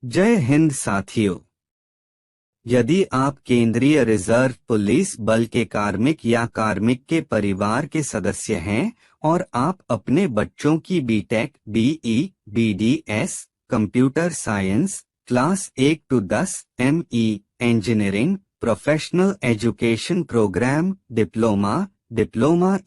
जय हिंद साथियों। यदि आप केंद्रीय रिजर्व पुलिस बल के कार्मिक या कार्मिक के परिवार के सदस्य हैं और आप अपने बच्चों की BTech, BE, BDS, computer science class 1 to 10, ME, engineering, professional education programme, diploma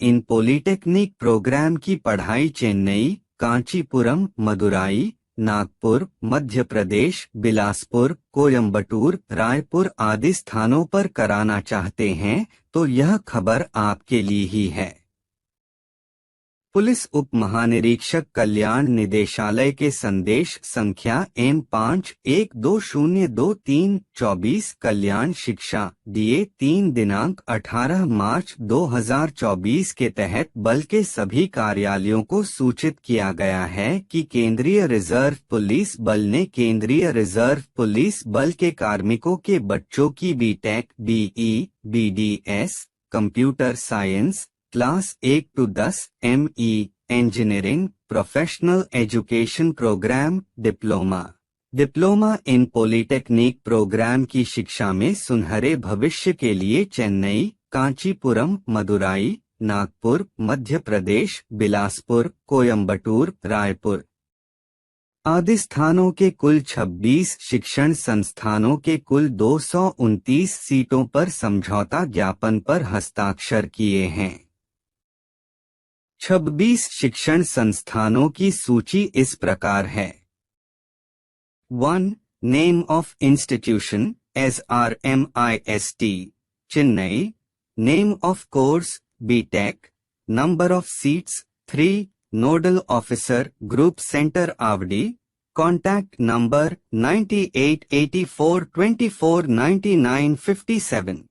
in polytechnic programme की पढ़ाई चेन्नई, कांचीपुरम, मदुराई, नागपुर, मध्य प्रदेश, बिलासपुर, कोयम्बटूर, रायपुर आदि स्थानों पर कराना चाहते हैं तो यह खबर आपके लिए ही है। पुलिस उप महानिरीक्षक कल्याण निदेशालय के संदेश संख्या M51202324 कल्याण शिक्षा DA 3 दिनांक 18 मार्च 2024 के तहत बल के सभी कार्यालयों को सूचित किया गया है कि केंद्रीय रिजर्व पुलिस बल ने केंद्रीय रिजर्व पुलिस बल के कार्मिकों के बच्चों की BTech, BE, BDS, computer science class 1 to 10, ME, engineering, professional education programme, diploma in polytechnic programme की शिक्षा में सुनहरे भविष्य के लिए चेन्नई, कांचीपुरम, मदुराई, नागपुर, मध्य प्रदेश, बिलासपुर, कोयम्बटूर, रायपुर आदि स्थानों के कुल 26 शिक्षण संस्थानों के कुल 229 सीटों पर समझौता ज्ञापन पर हस्ताक्षर किए हैं। 26 शिक्षण संस्थानों की सूची इस प्रकार है। 1. Name of institution SRMIST, Chennai. Name of course BTech. Number of seats 3। Nodal officer group centre Avadi. Contact number 9884249957।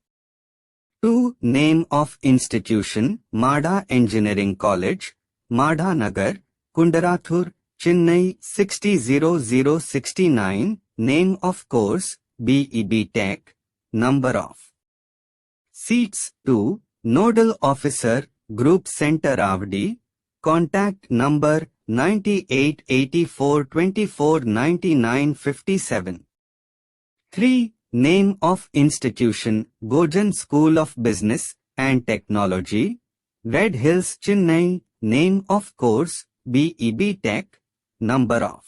2. Name of institution MADA Engineering College, MADA Nagar, Kundarathur, Chennai 600069. Name of course BEB Tech. Number of seats 2. Nodal Officer Group Center Avdi. Contact number 9884249957. 3. Name of institution Gojan School of Business and Technology, Red Hills, Chennai. Name of course BEB Tech. Number of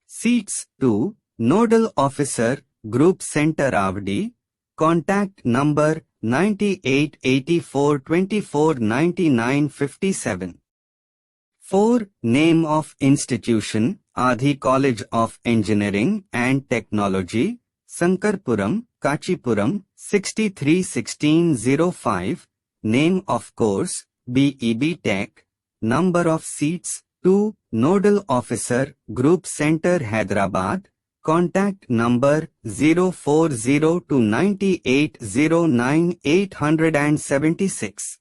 seats 2. Nodal Officer Group Center Avdi. Contact number 9884249957. 4. Name of institution Adhi College of Engineering and Technology, Sankarpuram, Kachipuram 631605. Name of course BEB Tech. Number of seats 2. Nodal Officer Group Center Hyderabad. Contact number 040298097876.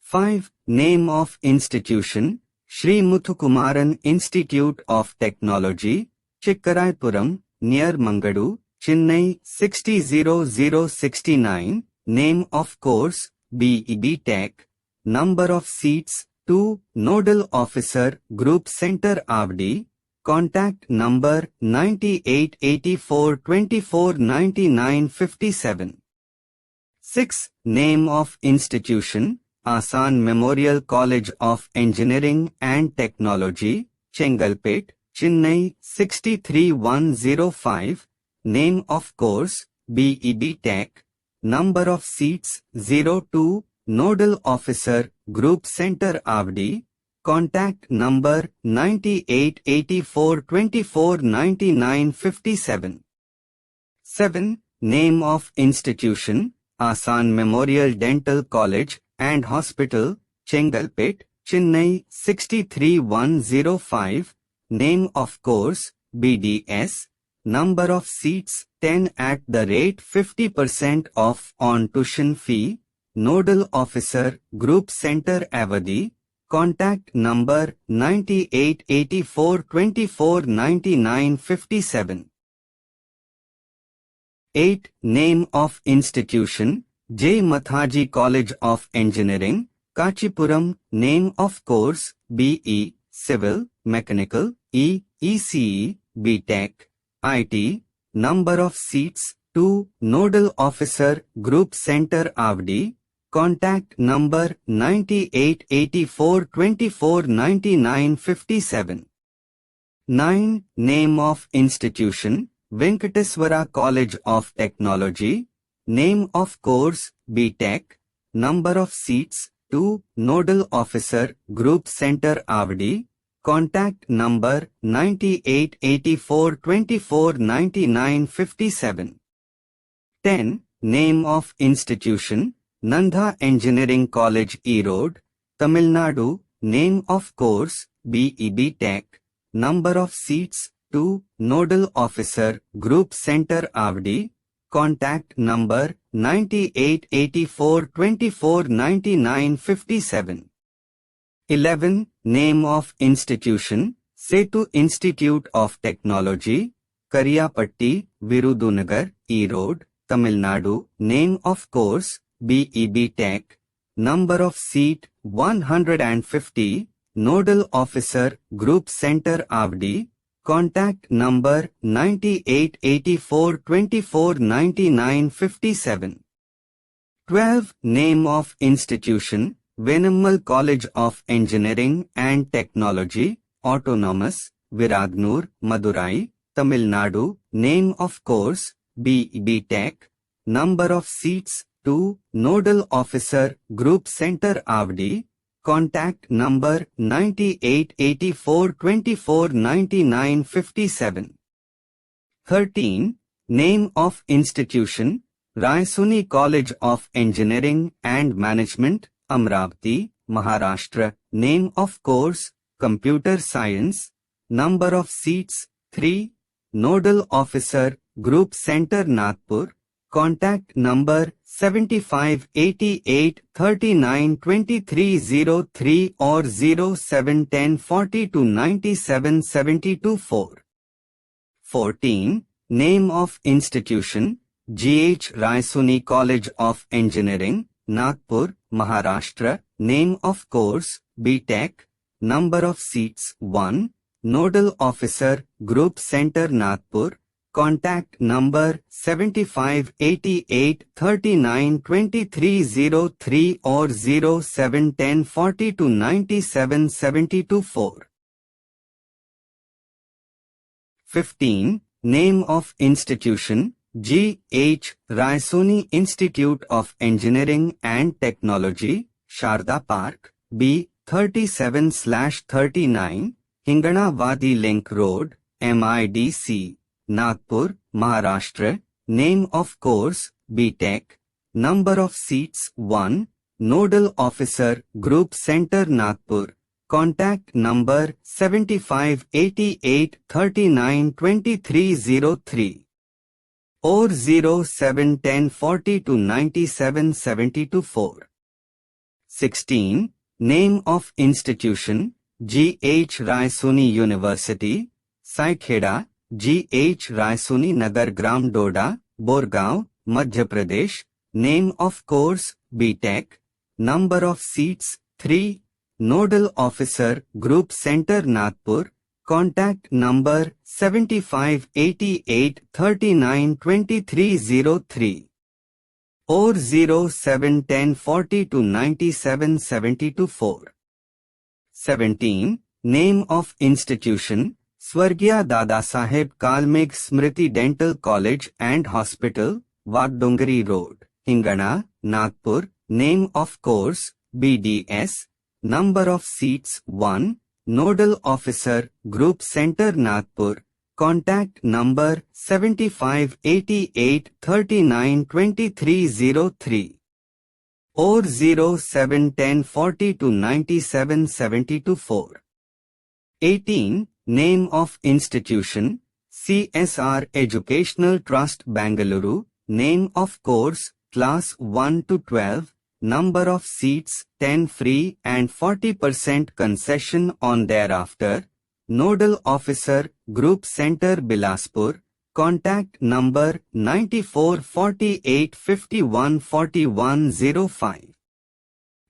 5. Name of institution Shri Muthukumaran Institute of Technology, Chikkaraipuram, near Mangadu, Chennai 600069. Name of course BEB Tech. Number of seats 2. Nodal Officer Group Center Avdi. Contact number 9884249957. 6. Name of institution Asan Memorial College of Engineering and Technology, Chengalpet, Chennai 63105. Name of course BEB Tech. Number of seats 02. Nodal Officer Group Center Avdi. Contact number 9884249957. 7. Name of institution Asan Memorial Dental College and Hospital, Chengalpet, Chennai 63105. Name of course BDS. Number of seats 10 at the rate 50% off on tuition fee. Nodal Officer Group Center Avadi. Contact number 9884249957. 8. Name of institution J. Mathaji College of Engineering, Kachipuram. Name of course BE, Civil, Mechanical, ECE, B.Tech, IT, number of seats 2, Nodal Officer, Group Center Avdi, contact number 9884249957. 9. Name of institution, Venkateswara College of Technology, name of course, B.Tech, number of seats 2, Nodal Officer, Group Center Avdi, contact number 9884249957. 10. Name of institution, Nanda Engineering College Erode, Tamil Nadu, name of course, BEB Tech, number of seats 2, Nodal Officer, Group Center Avdi, contact number 9884249957. 11. Name of institution, Setu Institute of Technology, Kariyapatti, Virudunagar, Erode, Tamil Nadu, name of course, BEB Tech, number of seat 150, Nodal Officer, Group Center Avdi, contact number 9884249957. 12. Name of institution, Venammal College of Engineering and Technology, Autonomous, Viradnur, Madurai, Tamil Nadu, name of course, BEB Tech, number of seats 2, Nodal Officer, Group Center Avdi, contact number 9884249957. 13. Name of institution, Raisuni College of Engineering and Management, Amravati, Maharashtra, name of course, Computer Science, number of seats 3, Nodal Officer, Group Center Nagpur, contact number 7588392303 or 071040297724. 14. Name of institution, GH Raisuni College of Engineering, Nagpur, Maharashtra, name of course, B.Tech, number of seats 1, Nodal Officer, Group Center Nagpur, contact number 7588392303 or 071040297724. 15. Name of institution, G.H. Raisuni Institute of Engineering and Technology, Sharda Park, B. 37/39, Hinganawadi Link Road, MIDC, Nagpur, Maharashtra, name of course, B.Tech, number of seats 1, Nodal Officer, Group Center Nagpur, contact number 7588392303 or 071040297724. 16. Name of institution, G.H. Raisuni University, Saikheda, G.H. Raisuni Nagar Gram Doda, Borgaon, Madhya Pradesh, name of course, B.Tech, number of seats 3, Nodal Officer, Group Center Nagpur, contact number 7588392303 or 071040297724. 17. Name of institution, Swargiya Dadasaheb Kalmeg Smriti Dental College and Hospital, Vadongari Road, Hingana, Nagpur, name of course, BDS, number of seats 1, Nodal Officer, Group Center Nagpur, contact number 7588392303 or 071040297724. 18. Name of institution, CSR Educational Trust Bangalore, name of course, class 1 to 12, number of seats 10 free and 40% concession on thereafter, Nodal Officer, Group Center Bilaspur, contact number 9448514105.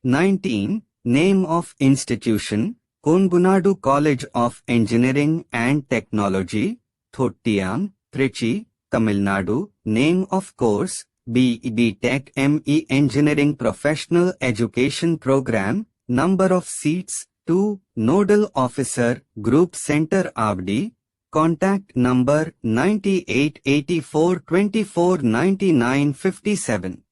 19. Name of institution, Kongunadu College of Engineering and Technology, Thottiyam, Trichy, Tamil Nadu. Name of course, BE Tech ME Engineering Professional Education Program. Number of seats, 2. Nodal Officer, Group Center Avdi. Contact number 9884249957.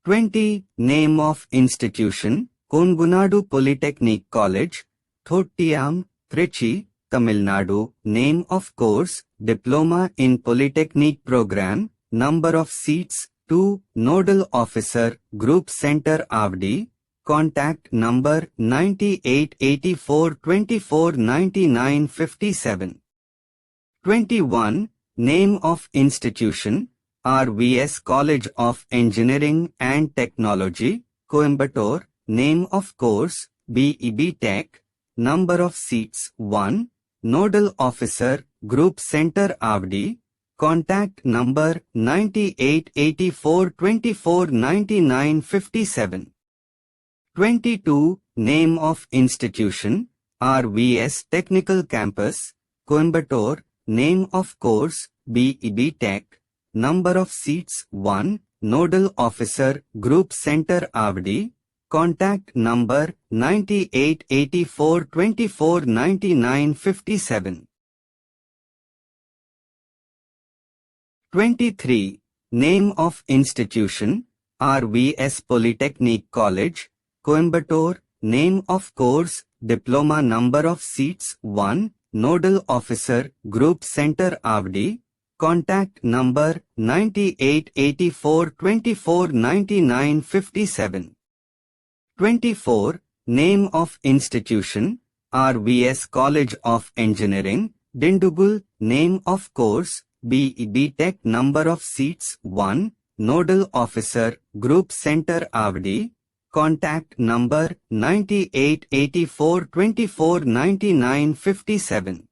20. Name of institution, Kongunadu Polytechnic College, Thottiyam, Trichy, Tamil Nadu. Name of course, Diploma in Polytechnic Program. Number of seats, 2. Nodal Officer, Group Center Avdi. Contact number 9884249957. 21. Name of institution, RVS College of Engineering and Technology, Coimbatore. Name of course, BE Tech. Number of seats, 1. Nodal Officer, Group Center Avdi. Contact number 9884249957. 22. Name of institution, RVS Technical Campus, Coimbatore. Name of course, BE Tech. Number of seats, 1. Nodal Officer, Group Center Avdi. Contact number 9884249957. 23. Name of institution, RVS Polytechnic College, Coimbatore. Name of course, Diploma. Number of seats, 1. Nodal Officer, Group Center Avdi. Contact number 9884249957. 24. Name of institution, RVS College of Engineering, Dindugul. Name of course, BE Tech. Number of seats, 1. Nodal Officer, Group Center Avdi. Contact number 9884249957.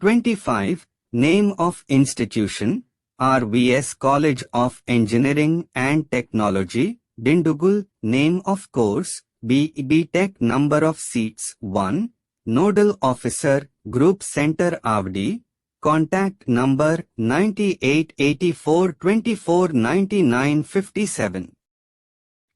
25. Name of institution, RVS College of Engineering and Technology, Dindugul. Name of course, BE Tech. Number of seats, 1. Nodal Officer, Group Center Avdi. Contact number 9884249957.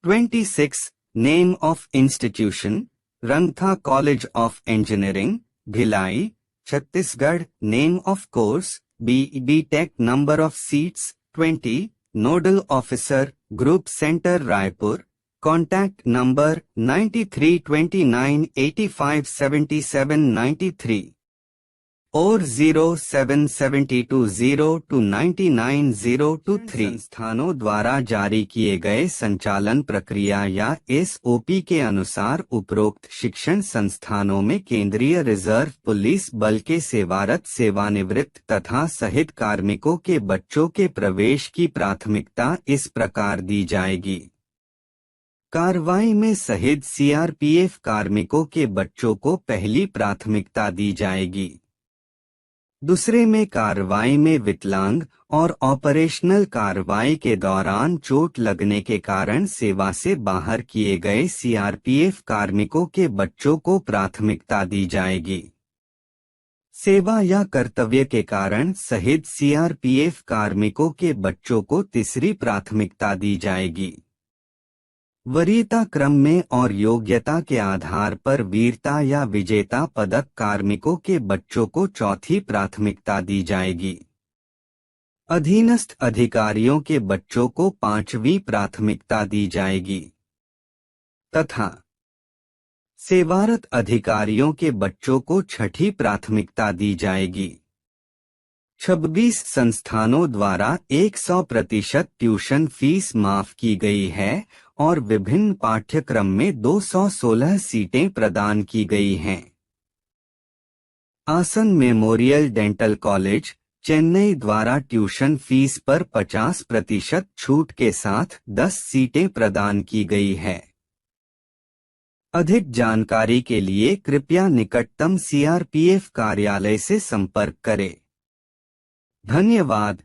26. Name of institution, Rangtha College of Engineering, Bhilai, Chhattisgarh. Name of course, BE Tech. Number of seats, 20. Nodal Officer, Group Center Raipur. Contact number 9329857793. और 07720299023 संस्थानों द्वारा जारी किए गए संचालन प्रक्रिया या SOP के अनुसार उपरोक्त शिक्षण संस्थानों में केंद्रीय रिजर्व पुलिस बल के सेवारत सेवानिवृत्त तथा सहित कार्मिकों के बच्चों के प्रवेश की प्राथमिकता इस प्रकार दी जाएगी। कार्रवाई में शहीद CRPF कार्मिकों के बच्चों को पहली प्राथमिकता दी जाएगी। दूसरे में कार्रवाई में विकलांग और ऑपरेशनल कार्रवाई के दौरान चोट लगने के कारण सेवा से बाहर किए गए CRPF कार्मिकों के बच्चों को प्राथमिकता दी जाएगी। सेवा या कर्तव्य के कारण शहीद CRPF कार्मिकों के बच्चों को तीसरी प्राथमिकता दी जाएगी। वरीयता क्रम में और योग्यता के आधार पर वीरता या विजेता पदक कार्मिकों के बच्चों को चौथी प्राथमिकता दी जाएगी। अधीनस्थ अधिकारियों के बच्चों को पांचवी प्राथमिकता दी जाएगी तथा सेवारत अधिकारियों के बच्चों को छठी प्राथमिकता दी जाएगी। 26 संस्थानों द्वारा 100% ट्यूशन फीस माफ की गई है और विभिन्न पाठ्यक्रम में 216 सीटें प्रदान की गई हैं। आसन मेमोरियल डेंटल कॉलेज, चेन्नई द्वारा ट्यूशन फीस पर 50% छूट के साथ 10 सीटें प्रदान की गई है। अधिक जानकारी के लिए कृपया निकटतम CRPF कार्यालय से संपर्क करें। धन्यवाद।